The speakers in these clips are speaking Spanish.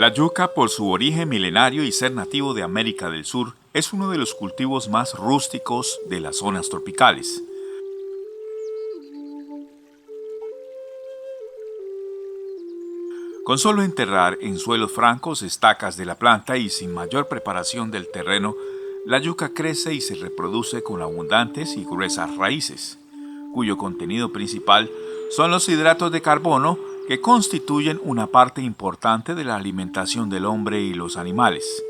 La yuca, por su origen milenario y ser nativo de América del Sur, es uno de los cultivos más rústicos de las zonas tropicales. Con solo enterrar en suelos francos estacas de la planta y sin mayor preparación del terreno, la yuca crece y se reproduce con abundantes y gruesas raíces, cuyo contenido principal son los hidratos de carbono que constituyen una parte importante de la alimentación del hombre y los animales.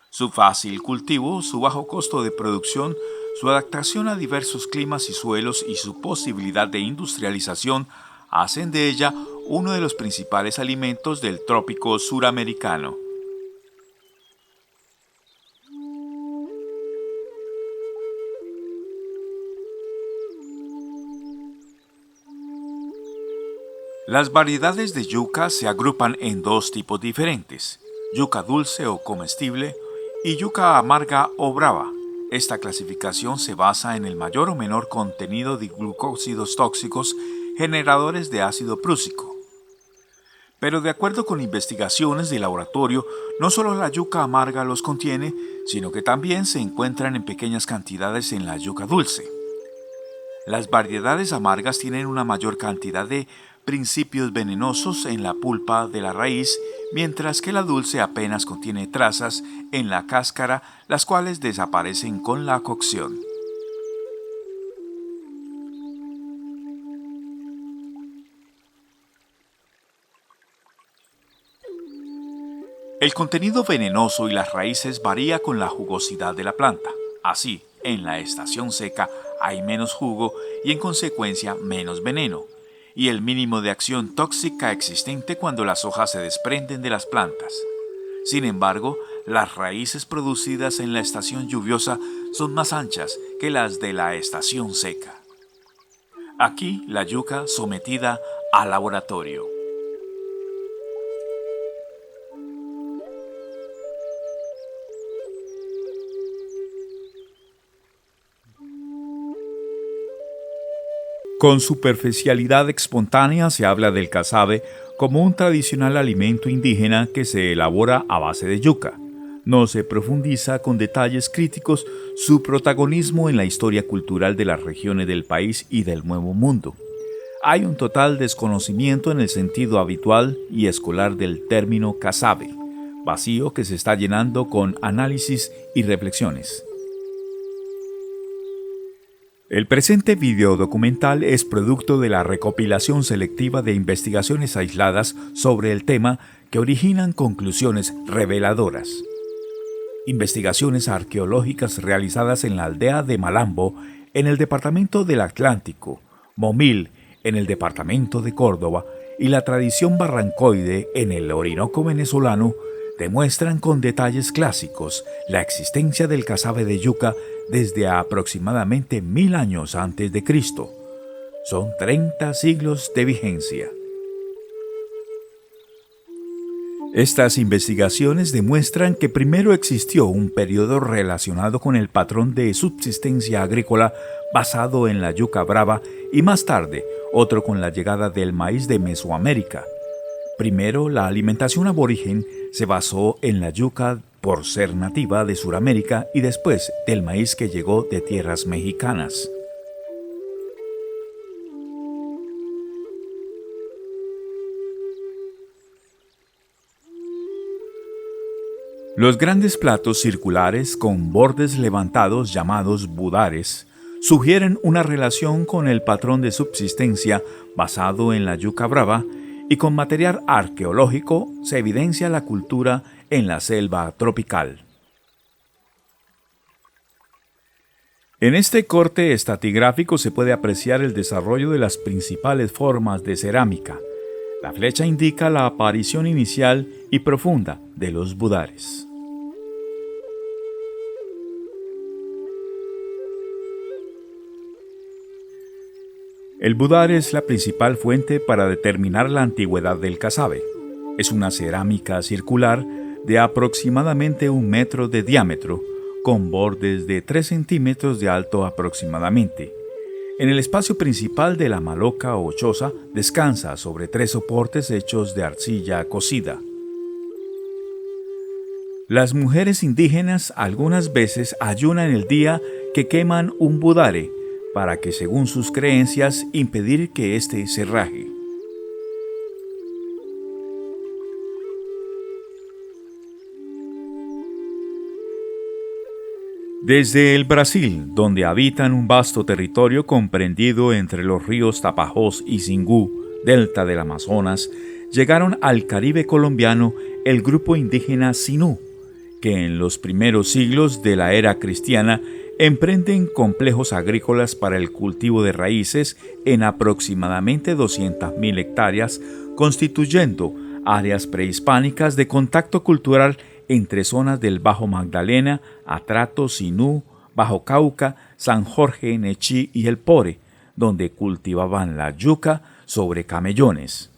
Su fácil cultivo, su bajo costo de producción, su adaptación a diversos climas y suelos y su posibilidad de industrialización hacen de ella uno de los principales alimentos del trópico suramericano. Las variedades de yuca se agrupan en dos tipos diferentes: yuca dulce o comestible y yuca amarga o brava. Esta clasificación se basa en el mayor o menor contenido de glucósidos tóxicos generadores de ácido prúsico. Pero de acuerdo con investigaciones de laboratorio, no solo la yuca amarga los contiene, sino que también se encuentran en pequeñas cantidades en la yuca dulce. Las variedades amargas tienen una mayor cantidad de principios venenosos en la pulpa de la raíz, mientras que la dulce apenas contiene trazas en la cáscara, las cuales desaparecen con la cocción. El contenido venenoso y las raíces varía con la jugosidad de la planta. Así, en la estación seca hay menos jugo y en consecuencia menos veneno, y el mínimo de acción tóxica existente cuando las hojas se desprenden de las plantas. Sin embargo, las raíces producidas en la estación lluviosa son más anchas que las de la estación seca. Aquí la yuca sometida a laboratorio. Con superficialidad espontánea se habla del casabe como un tradicional alimento indígena que se elabora a base de yuca. No se profundiza con detalles críticos su protagonismo en la historia cultural de las regiones del país y del Nuevo Mundo. Hay un total desconocimiento en el sentido habitual y escolar del término casabe, vacío que se está llenando con análisis y reflexiones. El presente videodocumental es producto de la recopilación selectiva de investigaciones aisladas sobre el tema que originan conclusiones reveladoras. Investigaciones arqueológicas realizadas en la aldea de Malambo, en el departamento del Atlántico, Momil, en el departamento de Córdoba, y la tradición barrancoide en el Orinoco venezolano demuestran con detalles clásicos la existencia del casabe de yuca desde aproximadamente 1000 años antes de Cristo. Son 30 siglos de vigencia. Estas investigaciones demuestran que primero existió un periodo relacionado con el patrón de subsistencia agrícola basado en la yuca brava y más tarde otro con la llegada del maíz de Mesoamérica. Primero, la alimentación aborigen se basó en la yuca por ser nativa de Sudamérica y después del maíz que llegó de tierras mexicanas. Los grandes platos circulares con bordes levantados llamados budares sugieren una relación con el patrón de subsistencia basado en la yuca brava y con material arqueológico se evidencia la cultura en la selva tropical. En este corte estratigráfico se puede apreciar el desarrollo de las principales formas de cerámica. La flecha indica la aparición inicial y profunda de los budares. El budar es la principal fuente para determinar la antigüedad del casabe. Es una cerámica circular de aproximadamente 1 metro de diámetro, con bordes de 3 centímetros de alto aproximadamente. En el espacio principal de la maloca o choza descansa sobre 3 soportes hechos de arcilla cocida. Las mujeres indígenas algunas veces ayunan el día que queman un budare para que, según sus creencias, impedir que éste se raje. Desde el Brasil, donde habitan un vasto territorio comprendido entre los ríos Tapajós y Xingú, delta del Amazonas, llegaron al Caribe colombiano el grupo indígena Sinú, que en los primeros siglos de la era cristiana emprenden complejos agrícolas para el cultivo de raíces en aproximadamente 200.000 hectáreas, constituyendo áreas prehispánicas de contacto cultural entre zonas del Bajo Magdalena, Atrato, Sinú, Bajo Cauca, San Jorge, Nechí y El Pore, donde cultivaban la yuca sobre camellones.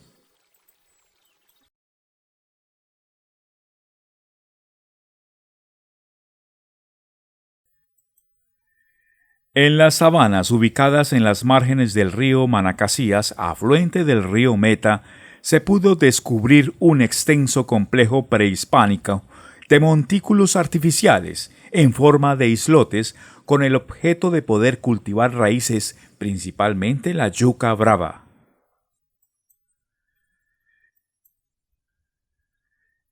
En las sabanas ubicadas en las márgenes del río Manacasías, afluente del río Meta, se pudo descubrir un extenso complejo prehispánico de montículos artificiales en forma de islotes con el objeto de poder cultivar raíces, principalmente la yuca brava.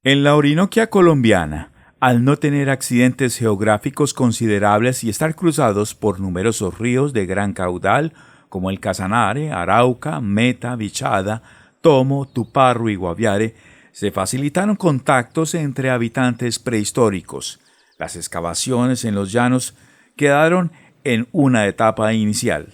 En la Orinoquia colombiana, al no tener accidentes geográficos considerables y estar cruzados por numerosos ríos de gran caudal, como el Casanare, Arauca, Meta, Vichada, Tomo, Tuparro y Guaviare, se facilitaron contactos entre habitantes prehistóricos. Las excavaciones en los llanos quedaron en una etapa inicial.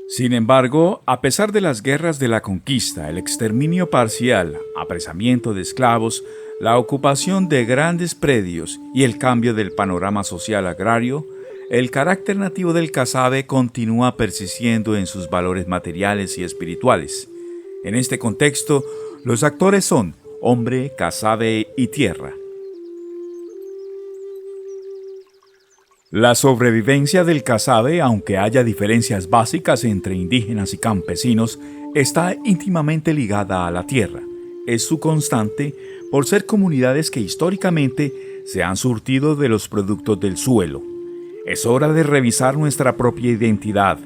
Sin embargo, a pesar de las guerras de la conquista, el exterminio parcial, apresamiento de esclavos, la ocupación de grandes predios y el cambio del panorama social agrario, el carácter nativo del casabe continúa persistiendo en sus valores materiales y espirituales. En este contexto, los actores son hombre, casabe y tierra. La sobrevivencia del casabe, aunque haya diferencias básicas entre indígenas y campesinos, está íntimamente ligada a la tierra. Es su constante por ser comunidades que históricamente se han surtido de los productos del suelo. Es hora de revisar nuestra propia identidad.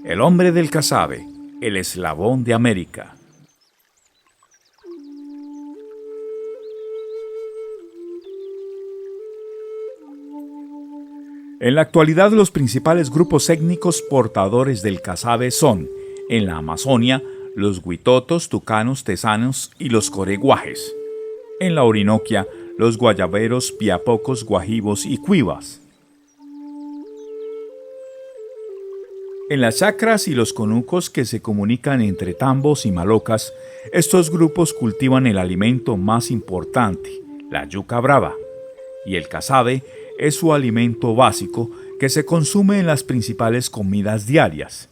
El hombre del casabe, el eslabón de América. En la actualidad, los principales grupos étnicos portadores del casabe son, en la Amazonia, los huitotos, tucanos, tesanos y los coreguajes. En la Orinoquia, los guayaberos, piapocos, guajibos y cuivas. En las chacras y los conucos que se comunican entre tambos y malocas, estos grupos cultivan el alimento más importante, la yuca brava, y el casabe es su alimento básico que se consume en las principales comidas diarias.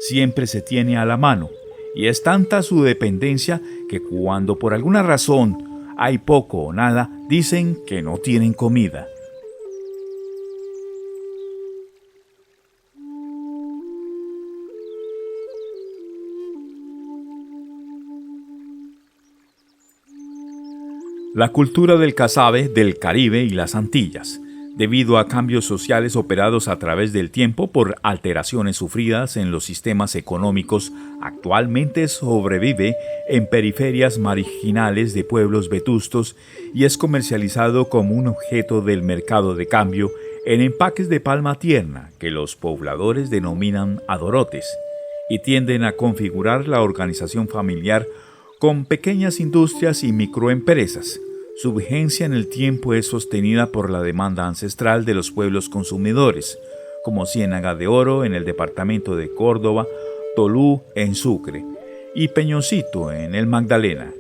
Siempre se tiene a la mano, y es tanta su dependencia que cuando por alguna razón hay poco o nada, dicen que no tienen comida. La cultura del casabe del Caribe y las Antillas, debido a cambios sociales operados a través del tiempo por alteraciones sufridas en los sistemas económicos, actualmente sobrevive en periferias marginales de pueblos vetustos y es comercializado como un objeto del mercado de cambio en empaques de palma tierna que los pobladores denominan adorotes y tienden a configurar la organización familiar con pequeñas industrias y microempresas. Su vigencia en el tiempo es sostenida por la demanda ancestral de los pueblos consumidores, como Ciénaga de Oro en el departamento de Córdoba, Tolú en Sucre y Peñoncito en el Magdalena.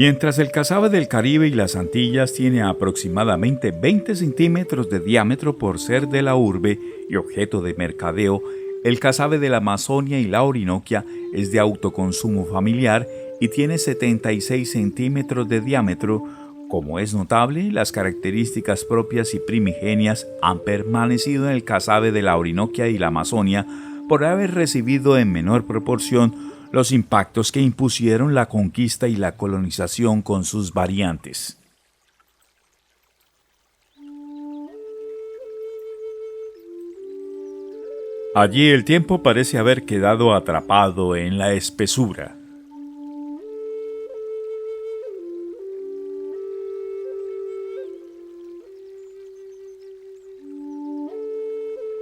Mientras el casabe del Caribe y las Antillas tiene aproximadamente 20 centímetros de diámetro por ser de la urbe y objeto de mercadeo, el casabe de la Amazonia y la Orinoquia es de autoconsumo familiar y tiene 76 centímetros de diámetro. Como es notable, las características propias y primigenias han permanecido en el casabe de la Orinoquia y la Amazonia por haber recibido en menor proporción los impactos que impusieron la conquista y la colonización con sus variantes. Allí el tiempo parece haber quedado atrapado en la espesura.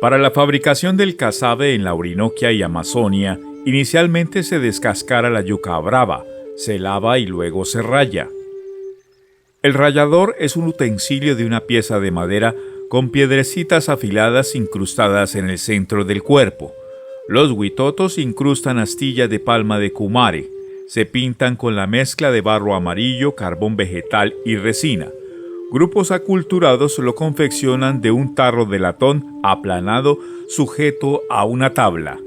Para la fabricación del casabe en la Orinoquia y Amazonia, inicialmente se descascara la yuca brava, se lava y luego se raya. El rallador es un utensilio de una pieza de madera con piedrecitas afiladas incrustadas en el centro del cuerpo. Los huitotos incrustan astillas de palma de cumare, se pintan con la mezcla de barro amarillo, carbón vegetal y resina. Grupos aculturados lo confeccionan de un tarro de latón aplanado sujeto a una tabla.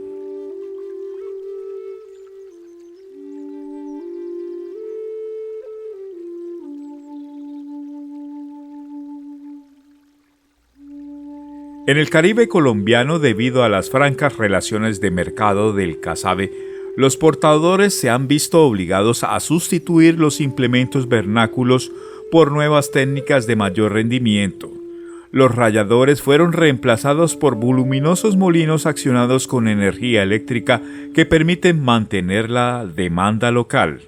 En el Caribe colombiano, debido a las francas relaciones de mercado del casabe, los portadores se han visto obligados a sustituir los implementos vernáculos por nuevas técnicas de mayor rendimiento. Los ralladores fueron reemplazados por voluminosos molinos accionados con energía eléctrica que permiten mantener la demanda local.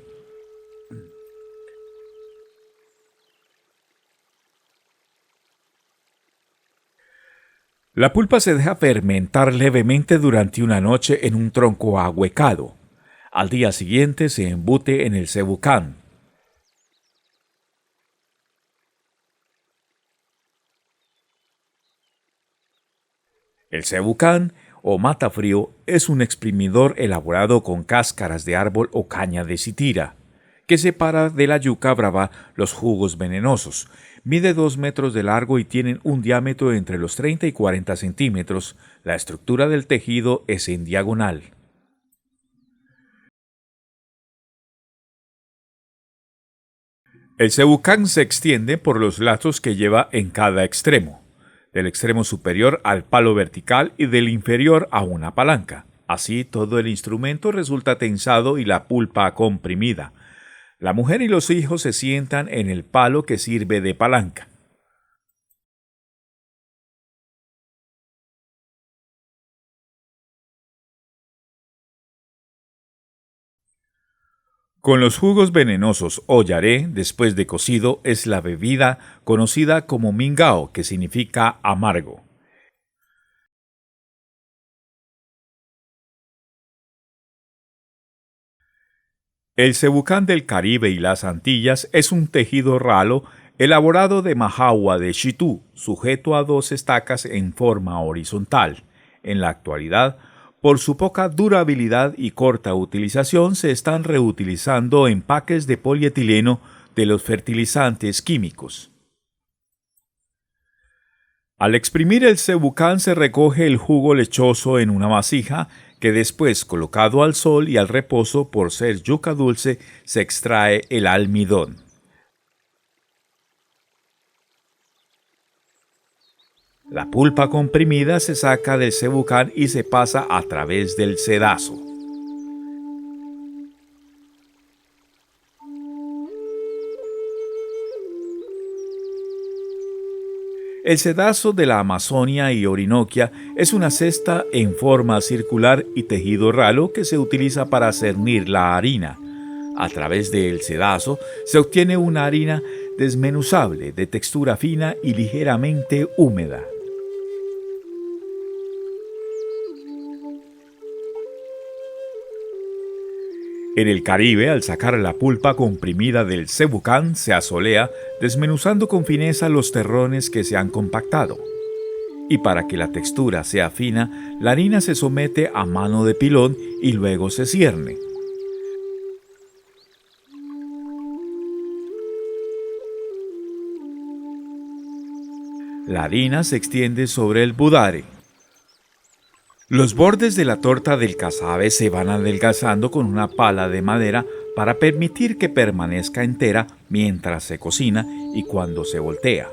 La pulpa se deja fermentar levemente durante una noche en un tronco ahuecado. Al día siguiente se embute en el cebucán. El cebucán o matafrío es un exprimidor elaborado con cáscaras de árbol o caña de sitira, que separa de la yuca brava los jugos venenosos. Mide 2 metros de largo y tienen un diámetro entre los 30 y 40 centímetros. La estructura del tejido es en diagonal. El cebucán se extiende por los lazos que lleva en cada extremo, del extremo superior al palo vertical y del inferior a una palanca. Así todo el instrumento resulta tensado y la pulpa comprimida. La mujer y los hijos se sientan en el palo que sirve de palanca. Con los jugos venenosos o yaré, después de cocido, es la bebida conocida como mingao, que significa amargo. El cebucán del Caribe y las Antillas es un tejido ralo elaborado de majagua de chitú, sujeto a 2 estacas en forma horizontal. En la actualidad, por su poca durabilidad y corta utilización, se están reutilizando empaques de polietileno de los fertilizantes químicos. Al exprimir el cebucán se recoge el jugo lechoso en una vasija que después, colocado al sol y al reposo por ser yuca dulce, se extrae el almidón. La pulpa comprimida se saca del cebucán y se pasa a través del sedazo. El sedazo de la Amazonia y Orinoquia es una cesta en forma circular y tejido ralo que se utiliza para cernir la harina. A través del sedazo se obtiene una harina desmenuzable, de textura fina y ligeramente húmeda. En el Caribe, al sacar la pulpa comprimida del cebucán, se asolea, desmenuzando con fineza los terrones que se han compactado. Y para que la textura sea fina, la harina se somete a mano de pilón y luego se cierne. La harina se extiende sobre el budare. Los bordes de la torta del casabe se van adelgazando con una pala de madera para permitir que permanezca entera mientras se cocina y cuando se voltea.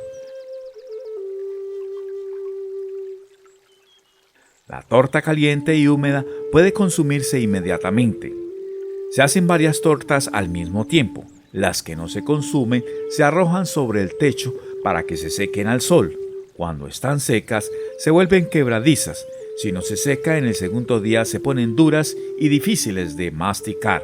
La torta caliente y húmeda puede consumirse inmediatamente. Se hacen varias tortas al mismo tiempo. Las que no se consumen se arrojan sobre el techo para que se sequen al sol. Cuando están secas, se vuelven quebradizas. Si no se seca, en el segundo día se ponen duras y difíciles de masticar.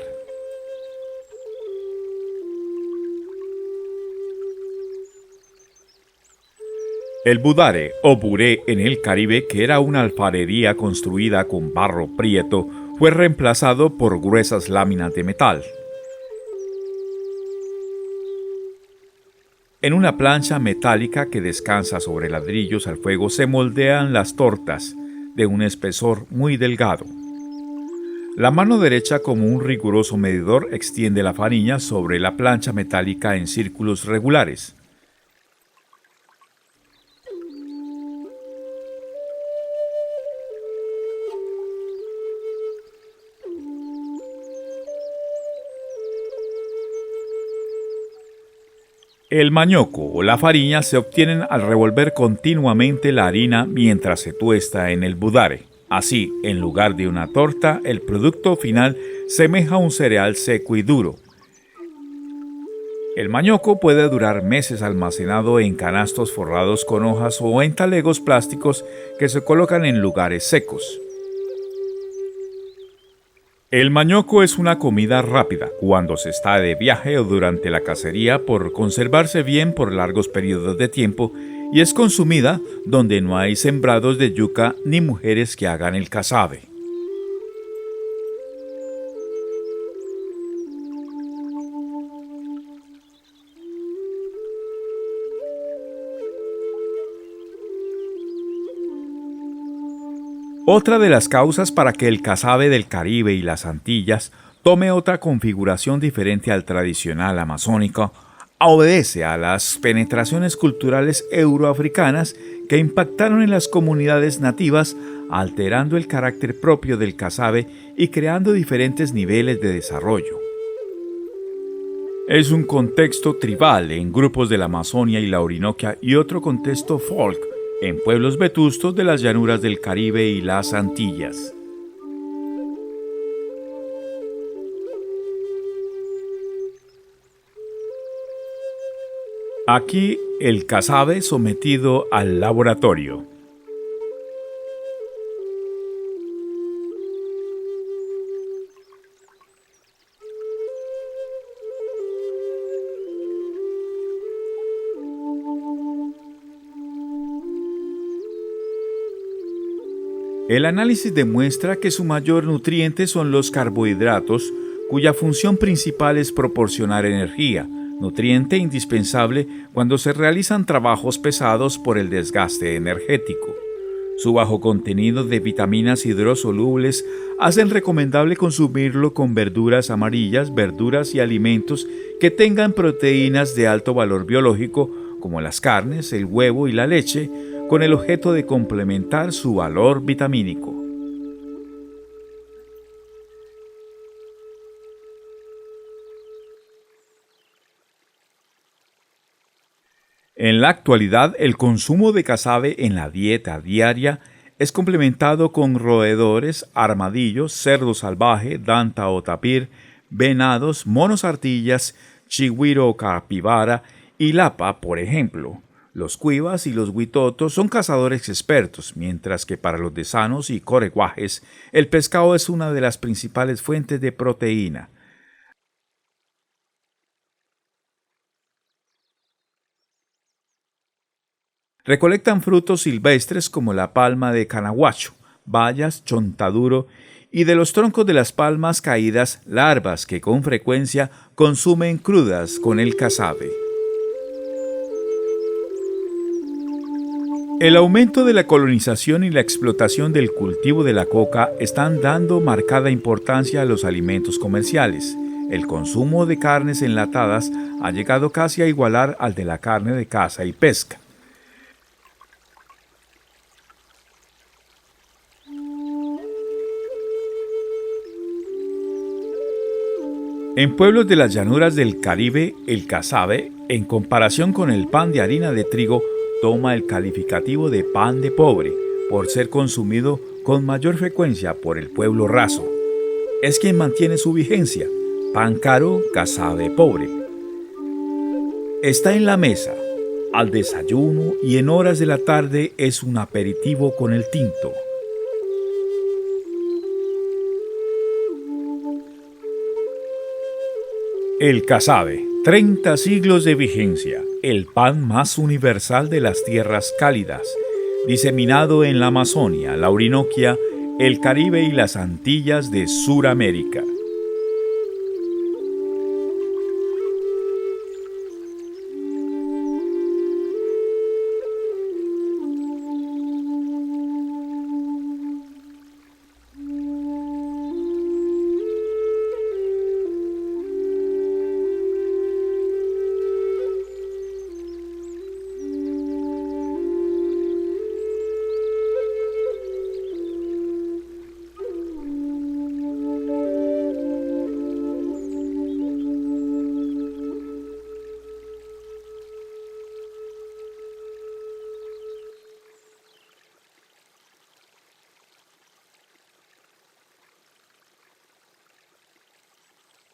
El budare o buré en el Caribe, que era una alfarería construida con barro prieto, fue reemplazado por gruesas láminas de metal. En una plancha metálica que descansa sobre ladrillos al fuego se moldean las tortas, de un espesor muy delgado. La mano derecha, como un riguroso medidor, extiende la farina sobre la plancha metálica en círculos regulares. El mañoco o la farina se obtienen al revolver continuamente la harina mientras se tuesta en el budare. Así, en lugar de una torta, el producto final semeja a un cereal seco y duro. El mañoco puede durar meses almacenado en canastos forrados con hojas o en talegos plásticos que se colocan en lugares secos. El mañoco es una comida rápida cuando se está de viaje o durante la cacería por conservarse bien por largos periodos de tiempo y es consumida donde no hay sembrados de yuca ni mujeres que hagan el casabe. Otra de las causas para que el casabe del Caribe y las Antillas tome otra configuración diferente al tradicional amazónico obedece a las penetraciones culturales euroafricanas que impactaron en las comunidades nativas, alterando el carácter propio del casabe y creando diferentes niveles de desarrollo. Es un contexto tribal en grupos de la Amazonia y la Orinoquia y otro contexto folk en pueblos vetustos de las llanuras del Caribe y las Antillas. Aquí el casabe sometido al laboratorio. El análisis demuestra que su mayor nutriente son los carbohidratos, cuya función principal es proporcionar energía, nutriente indispensable cuando se realizan trabajos pesados por el desgaste energético. Su bajo contenido de vitaminas hidrosolubles hacen recomendable consumirlo con verduras amarillas, verduras y alimentos que tengan proteínas de alto valor biológico, como las carnes, el huevo y la leche, con el objeto de complementar su valor vitamínico. En la actualidad, el consumo de casabe en la dieta diaria es complementado con roedores, armadillos, cerdo salvaje, danta o tapir, venados, monos ardillas, chigüiro o capibara y lapa, por ejemplo. Los cuivas y los huitotos son cazadores expertos, mientras que para los desanos y coreguajes, el pescado es una de las principales fuentes de proteína. Recolectan frutos silvestres como la palma de canaguacho, bayas, chontaduro y de los troncos de las palmas caídas larvas que con frecuencia consumen crudas con el casabe. El aumento de la colonización y la explotación del cultivo de la coca están dando marcada importancia a los alimentos comerciales. El consumo de carnes enlatadas ha llegado casi a igualar al de la carne de caza y pesca. En pueblos de las llanuras del Caribe, el casabe, en comparación con el pan de harina de trigo, toma el calificativo de pan de pobre, por ser consumido con mayor frecuencia por el pueblo raso. Es quien mantiene su vigencia. Pan caro, casabe pobre. Está en la mesa, al desayuno y en horas de la tarde es un aperitivo con el tinto. El casabe, 30 siglos de vigencia, el pan más universal de las tierras cálidas, diseminado en la Amazonia, la Orinoquia, el Caribe y las Antillas de Suramérica.